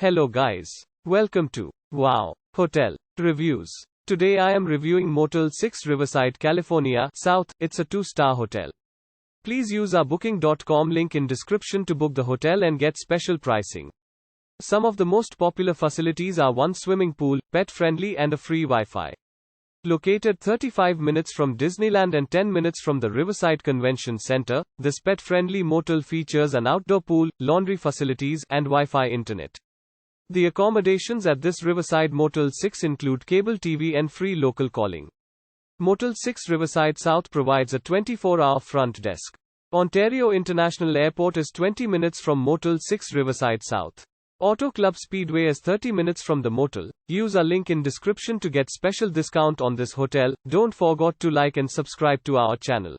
Hello guys. Welcome to Wow Hotel Reviews. Today I am reviewing Motel 6-Riverside, California, South. It's a 2-star hotel. Please use our booking.com link in description to book the hotel and get special pricing. Some of the most popular facilities are one swimming pool, pet-friendly and a free Wi-Fi. Located 35 minutes from Disneyland and 10 minutes from the Riverside Convention Center, this pet-friendly motel features an outdoor pool, laundry facilities, and Wi-Fi internet. The accommodations at this Riverside Motel 6 include cable TV and free local calling. Motel 6 Riverside South provides a 24-hour front desk. Ontario International Airport is 20 minutes from Motel 6 Riverside South. Club Speedway is 30 minutes from the motel. Use our link in description to get special discount on this hotel. Don't forget to like and subscribe to our channel.